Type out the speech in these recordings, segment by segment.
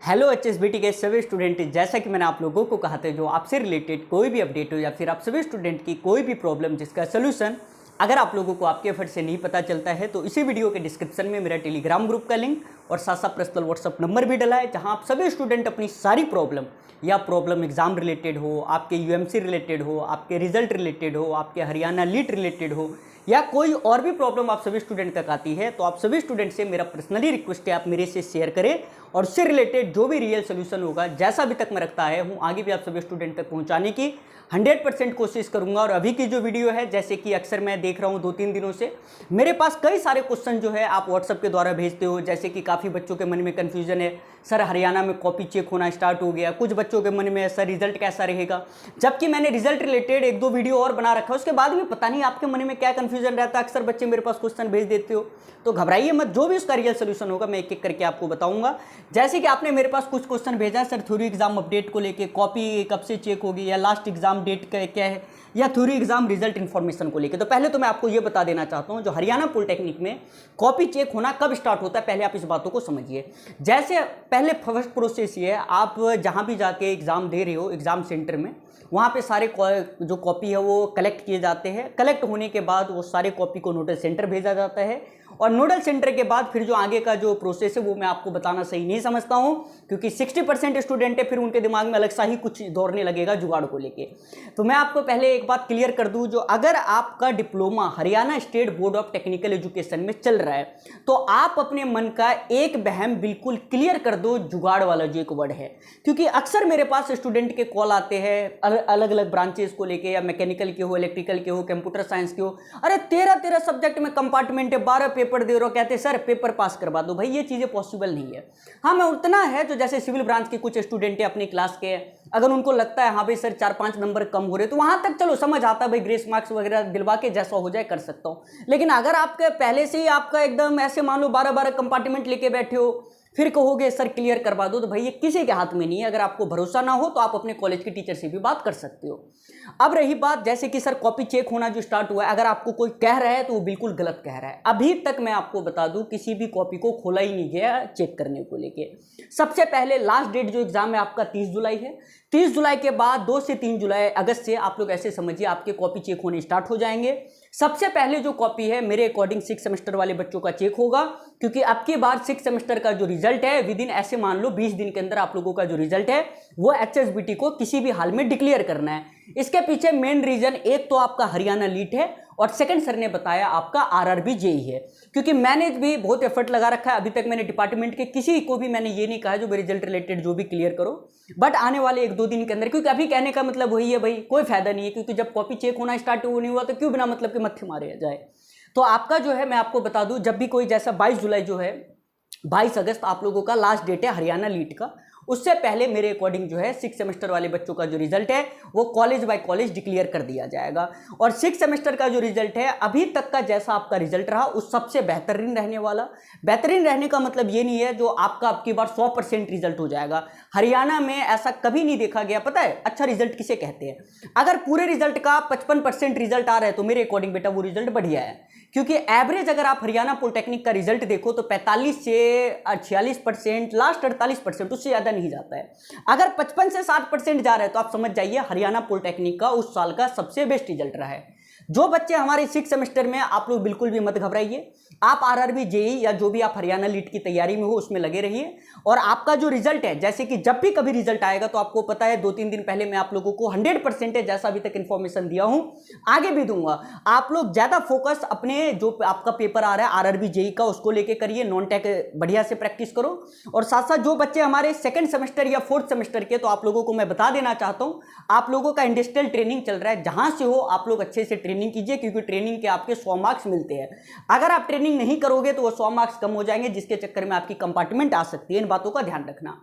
Hello HSBT के सभी student, जैसा कि मैंने आप लोगों को कहा था, जो आपसे रिलेटेड कोई भी अपडेट हो या फिर आप सभी स्टूडेंट की कोई भी प्रॉब्लम जिसका सोल्यूशन अगर आप लोगों को आपके एफर्ट से नहीं पता चलता है तो इसी वीडियो के डिस्क्रिप्शन में मेरा टेलीग्राम ग्रुप का लिंक और साथ साथ पर्सनल व्हाट्सअप नंबर भी डला है, जहां आप सभी स्टूडेंट अपनी सारी प्रॉब्लम या प्रॉब्लम एग्जाम रिलेटेड हो, आपके यूएमसी रिलेटेड हो, आपके रिजल्ट रिलेटेड हो, आपके हरियाणा लीट रिलेटेड हो या कोई और भी प्रॉब्लम आप सभी स्टूडेंट तक आती है, तो आप सभी स्टूडेंट से मेरा पर्सनली रिक्वेस्ट है आप मेरे से शेयर करें और उससे रिलेटेड जो भी रियल सोल्यूशन होगा, जैसा अभी तक मैं रखता है हूँ, आगे भी आप सभी स्टूडेंट तक पहुँचाने की 100% कोशिश करूंगा। और अभी की जो वीडियो है, जैसे कि अक्सर मैं देख रहा हूँ 2-3 दिनों से मेरे पास कई सारे क्वेश्चन जो है आप व्हाट्सएप के द्वारा भेजते हो, जैसे कि काफ़ी बच्चों के मन में कन्फ्यूजन है, सर हरियाणा में कॉपी चेक होना स्टार्ट हो गया, कुछ बच्चों के मन में है सर रिजल्ट कैसा रहेगा, जबकि मैंने रिजल्ट रिलेटेड 1-2 वीडियो और बना रखा है, उसके बाद भी पता नहीं आपके मन में क्या कन्फ्यूजन रहता है। अक्सर बच्चे मेरे पास क्वेश्चन भेज देते हो, तो घबराइए मत, जो भी उसका रियल सोल्यूशन होगा मैं एक एक करके आपको बताऊंगा। जैसे कि आपने मेरे पास कुछ क्वेश्चन भेजा सर थ्योरी एग्जाम अपडेट को लेके, कॉपी कब से चेक होगी या लास्ट एग्जाम डेट क्या है, या थ्योरी एग्जाम रिजल्ट इन्फॉर्मेशन को लेके। तो पहले तो मैं आपको ये बता देना चाहता हूँ, जो हरियाणा पॉलिटेक्निक में कॉपी चेक होना कब स्टार्ट होता है, पहले आप इस बातों को समझिए। जैसे पहले फर्स्ट प्रोसेस ये है, आप जहाँ भी जाके एग्जाम दे रहे हो एग्जाम सेंटर में, वहाँ पे सारे जो कॉपी है वो कलेक्ट किए जाते हैं। कलेक्ट होने के बाद वो सारे कॉपी को नोडल सेंटर भेजा जाता है, और नोडल सेंटर के बाद फिर जो आगे का जो प्रोसेस है वो मैं आपको बताना सही नहीं समझता हूँ, क्योंकि 60% स्टूडेंट है, फिर उनके दिमाग में अलग सा ही कुछ दौड़ने लगेगा जुगाड़ को लेके। तो मैं आपको पहले एक बात क्लियर कर दूँ, जो अगर आपका diploma Haryana state board of technical education में चल रहा है तो आप अपने मन का एक वहम बिल्कुल क्लियर कर दो, जुगाड़ वाला जो एक वर्ड है। क्योंकि अक्सर मेरे पास स्टूडेंट के कॉल आते हैं अलग अलग ब्रांचेस को लेके, या मैकेनिकल के हो, इलेक्ट्रिकल के हो, कंप्यूटर साइंस के हो, अरे 13 सब्जेक्ट में कंपार्टमेंट है, 12 पेपर दे रहे हो, कहते सर पेपर पास करवा दो। भाई ये चीजें पॉसिबल नहीं है। हाँ मैं उतना है, जो जैसे सिविल ब्रांच के कुछ स्टूडेंट है अपनी क्लास के, अगर उनको लगता है हाँ भाई सर 4-5 नंबर कम हो रहे, तो वहां तक चलो समझ आता है, भाई ग्रेस मार्क्स वगैरह दिलवा के जैसा हो जाए कर सकता हूं। लेकिन अगर आपके पहले से ही आपका एकदम ऐसे मान लो 12 कंपार्टमेंट लेके बैठे हो, फिर कहोगे सर क्लियर करवा दो, तो भाई ये किसी के हाथ में नहीं है। अगर आपको भरोसा ना हो तो आप अपने कॉलेज के टीचर से भी बात कर सकते हो। अब रही बात, जैसे कि सर कॉपी चेक होना जो स्टार्ट हुआ है, अगर आपको कोई कह रहा है तो वो बिल्कुल गलत कह रहा है। अभी तक मैं आपको बता दूं किसी भी कॉपी को खोला ही नहीं गया चेक करने को लेके। सबसे पहले लास्ट डेट जो एग्जाम है आपका 30 जुलाई है। 30 जुलाई के बाद 2 से 3 जुलाई अगस्त से आप लोग ऐसे समझिए आपके कॉपी चेक होने स्टार्ट हो जाएंगे। सबसे पहले जो कॉपी है मेरे अकॉर्डिंग 6 सेमेस्टर वाले बच्चों का चेक होगा, क्योंकि अब की बार 6 सेमेस्टर का जो रिजल्ट है विद इन ऐसे मान लो 20 दिन के अंदर आप लोगों का जो रिजल्ट है वो एचएसबीटी को किसी भी हाल में डिक्लेयर करना है। इसके पीछे मेन रीजन एक तो आपका हरियाणा लीट है, और सेकंड सर ने बताया आपका आरआरबी जेई है। क्योंकि मैंने भी बहुत एफर्ट लगा रखा है, अभी तक मैंने डिपार्टमेंट के किसी को भी मैंने ये नहीं कहा जो रिजल्ट रिलेटेड जो भी क्लियर करो, बट आने वाले 1-2 दिन के अंदर, क्योंकि अभी कहने का मतलब वही है भाई कोई फायदा नहीं है, क्योंकि जब कॉपी चेक होना स्टार्ट नहीं हुआ तो क्यों बिना मतलब के मत्थे मारे जाए। तो आपका जो है मैं आपको बता दूं, जब भी कोई जैसा 22 जुलाई जो है 22 अगस्त आप लोगों का लास्ट डेट है हरियाणा लीट का, उससे पहले मेरे अकॉर्डिंग जो है 6 सेमेस्टर वाले बच्चों का जो रिजल्ट है वो कॉलेज बाय कॉलेज डिक्लेयर कर दिया जाएगा। और 6 सेमेस्टर का जो रिजल्ट है अभी तक का जैसा आपका रिजल्ट रहा उस सबसे बेहतरीन रहने वाला। बेहतरीन रहने का मतलब ये नहीं है जो आपका अब की बार 100% रिजल्ट हो जाएगा। हरियाणा में ऐसा कभी नहीं देखा गया। पता है अच्छा रिजल्ट किसे कहते हैं? अगर पूरे रिजल्ट का 55% रिजल्ट आ रहा है तो मेरे अकॉर्डिंग बेटा वो रिजल्ट बढ़िया है, क्योंकि एवरेज अगर आप हरियाणा पॉलिटेक्निक का रिजल्ट देखो तो 45 से 46%, लास्ट 48%, उससे ज़्यादा नहीं जाता है। अगर 55 से 60% जा रहा है तो आप समझ जाइए हरियाणा पॉलिटेक्निक का उस साल का सबसे बेस्ट रिजल्ट रहा है। जो बच्चे हमारे 6 सेमेस्टर में, आप लोग बिल्कुल भी मत घबराइए, आप आरआरबी जेई या जो भी आप हरियाणा लीट की तैयारी में हो उसमें लगे रहिए। और आपका जो रिजल्ट है, जैसे कि जब भी कभी रिजल्ट आएगा तो आपको पता है 2-3 दिन पहले मैं आप लोगों को 100% है जैसा अभी तक इंफॉर्मेशन दिया हूं आगे भी दूंगा। आप लोग ज्यादा फोकस अपने जो आपका पेपर आ रहा है आरआरबी जेई का उसको लेके करिए, नॉन टेक बढ़िया से प्रैक्टिस करो। और साथ साथ जो बच्चे हमारे 2nd सेमेस्टर या 4th सेमेस्टर के, तो आप लोगों को मैं बता देना चाहता हूं आप लोगों का इंडस्ट्रियल ट्रेनिंग चल रहा है, जहां से हो आप लोग अच्छे से ट्रेनिंग कीजिए, क्योंकि ट्रेनिंग के आपके 100 मार्क्स मिलते हैं। अगर आप ट्रेनिंग नहीं करोगे तो वो 100 मार्क्स कम हो जाएंगे, जिसके चक्कर में आपकी कंपार्टमेंट आ सकती है। इन बातों का ध्यान रखना।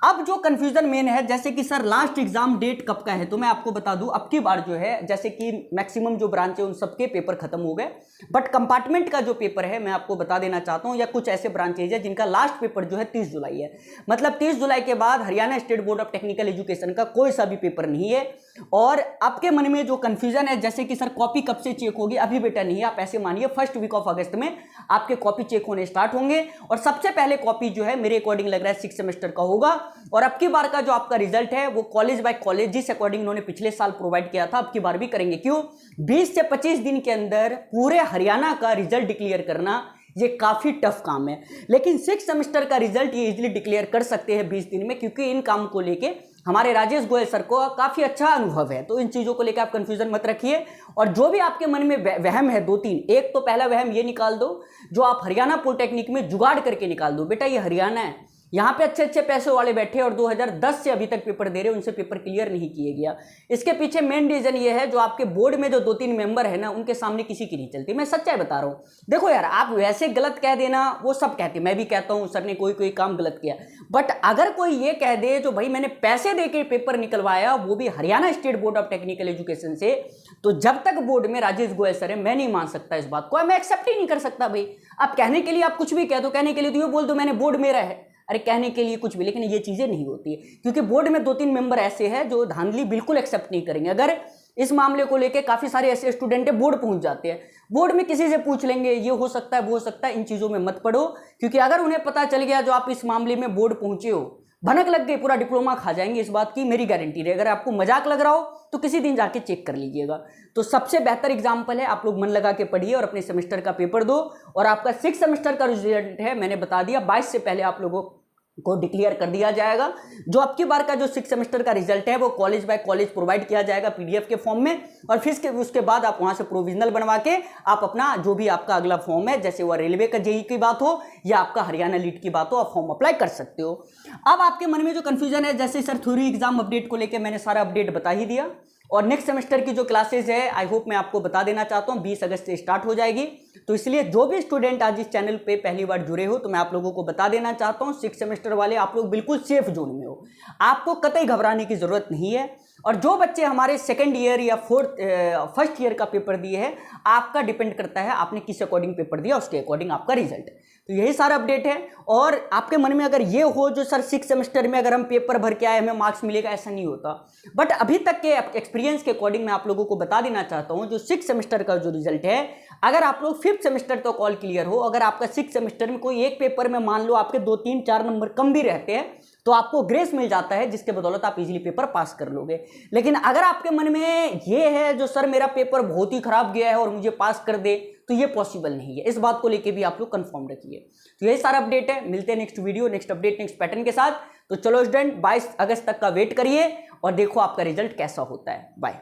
अब जो कंफ्यूजन मेन है, जैसे कि सर लास्ट एग्जाम डेट कब का है, तो मैं आपको बता दूं अब की बार जो है जैसे कि मैक्सिमम जो ब्रांच है उन सबके पेपर खत्म हो गए, बट कंपार्टमेंट का जो पेपर है मैं आपको बता देना चाहता हूं, या कुछ ऐसे ब्रांचेज है जिनका लास्ट पेपर जो है 30 जुलाई है। मतलब 30 जुलाई के बाद Haryana state board of technical education का कोई सा भी पेपर नहीं है। और आपके मन में जो कंफ्यूजन है, जैसे कि सर कॉपी कब से चेक होगी? अभी बेटा नहीं है, आप ऐसे मानिए फर्स्ट वीक ऑफ अगस्त में आपके कॉपी चेक होने स्टार्ट होंगे और सबसे पहले कॉपी जो है मेरे अकॉर्डिंग लग रहा है 6 सेमेस्टर का होगा। और अब की बार का जो आपका रिजल्ट है वो कॉलेज बाय कॉलेज जिस अकॉर्डिंग उन्होंने पिछले साल प्रोवाइड किया था, अब की बार भी करेंगे। क्यों? 20 से 25 दिन के अंदर पूरे हरियाणा का रिजल्ट डिक्लेयर करना ये काफी टफ काम है, लेकिन 6 सेमेस्टर का रिजल्ट ये इजीली डिक्लेयर कर सकते हैं 20 दिन में, क्योंकि इन काम को लेके हमारे राजेश गोयल सर को काफी अच्छा अनुभव है। तो इन चीजों को लेकर आप कंफ्यूजन मत रखिए और जो भी आपके मन में वहम है 2-3, एक तो पहला वहम ये निकाल दो जो आप हरियाणा पॉलिटेक्निक में जुगाड़ करके निकाल दो। बेटा ये हरियाणा है, यहाँ पे अच्छे अच्छे पैसों वाले बैठे और 2010 से अभी तक पेपर दे रहे, उनसे पेपर क्लियर नहीं किए गया। इसके पीछे मेन रीजन ये है जो आपके बोर्ड में जो 2-3 मेंबर है ना, उनके सामने किसी की नहीं चलती। मैं सच्चाई बता रहा हूँ। देखो यार, आप वैसे गलत कह देना, वो सब कहते, मैं भी कहता हूँ सर ने कोई काम गलत किया, बट अगर कोई ये कह दे जो भाई मैंने पैसे दे के पेपर निकलवाया, वो भी Haryana state board of technical education से, तो जब तक बोर्ड में राजेश गोयल सर है, मैं नहीं मान सकता इस बात को, मैं एक्सेप्ट ही नहीं कर सकता। भाई आप कहने के लिए आप कुछ भी कह दो, कहने के लिए तो ये बोल दो मैंने बोर्ड मेरा है, अरे कहने के लिए कुछ भी, लेकिन ये चीजें नहीं होती है, क्योंकि बोर्ड में 2-3 मेंबर ऐसे हैं जो धांधली बिल्कुल एक्सेप्ट नहीं करेंगे। अगर इस मामले को लेके काफी सारे ऐसे स्टूडेंट है बोर्ड पहुंच जाते हैं, बोर्ड में किसी से पूछ लेंगे, ये हो सकता है वो हो सकता है, इन चीजों में मत पड़ो, क्योंकि अगर उन्हें पता चल गया जो आप इस मामले में बोर्ड पहुंचे हो, भनक लग गई, पूरा डिप्लोमा खा जाएंगे, इस बात की मेरी गारंटी है। अगर आपको मजाक लग रहा हो तो किसी दिन जाके चेक कर लीजिएगा। तो सबसे बेहतर एग्जाम्पल है, आप लोग मन लगा के पढ़िए और अपने सेमेस्टर का पेपर दो, और आपका 6 सेमेस्टर का रिजल्ट है, मैंने बता दिया 22 से पहले आप लोगों को डिक्लेयर कर दिया जाएगा। जो अब की बार का जो 6 सेमेस्टर का रिजल्ट है वो कॉलेज बाय कॉलेज प्रोवाइड किया जाएगा पीडीएफ के फॉर्म में, और फिर उसके बाद आप वहां से प्रोविजनल बनवा के आप अपना जो भी आपका अगला फॉर्म है, जैसे वो रेलवे का जेई की बात हो या आपका हरियाणा लीड की बात हो, आप फॉर्म अप्लाई कर सकते हो। अब आपके मन में जो कंफ्यूजन है, जैसे सर थ्योरी एग्जाम अपडेट को लेकर मैंने सारा अपडेट बता ही दिया, और नेक्स्ट सेमेस्टर की जो क्लासेज है आई होप मैं आपको बता देना चाहता हूँ 20 अगस्त से स्टार्ट हो जाएगी। तो इसलिए जो भी स्टूडेंट आज इस चैनल पे पहली बार जुड़े हो, तो मैं आप लोगों को बता देना चाहता हूँ 6 सेमेस्टर वाले आप लोग बिल्कुल सेफ जोन में हो, आपको कतई घबराने की जरूरत नहीं है। और जो बच्चे हमारे सेकंड ईयर या फर्स्ट ईयर का पेपर दिए हैं, आपका डिपेंड करता है आपने किस अकॉर्डिंग पेपर दिया, उसके अकॉर्डिंग आपका रिजल्ट। तो यही सारा अपडेट है। और आपके मन में अगर ये हो जो सर 6 सेमेस्टर में अगर हम पेपर भर के आए हमें मार्क्स मिलेगा, ऐसा नहीं होता। बट अभी तक के एक्सपीरियंस के अकॉर्डिंग मैं आप लोगों को बता देना चाहता हूँ जो 6 सेमेस्टर का जो रिजल्ट है, अगर आप लोग 5th सेमेस्टर तक ऑल क्लियर हो, अगर आपका 6 सेमेस्टर में कोई एक पेपर में मान लो आपके 2-3-4 नंबर कम भी रहते हैं, तो आपको ग्रेस मिल जाता है, जिसके बदौलत आप इजीली पेपर पास कर लोगे। लेकिन अगर आपके मन में ये है जो सर मेरा पेपर बहुत ही खराब गया है और मुझे पास कर दे, तो ये पॉसिबल नहीं है। इस बात को लेके भी आप लोग कंफर्म रखिए। तो यही सारा अपडेट है, मिलते हैं next video, next update, next pattern के साथ। तो चलो स्टूडेंट 22 अगस्त तक का वेट करिए और देखो आपका रिजल्ट कैसा होता है। बाय।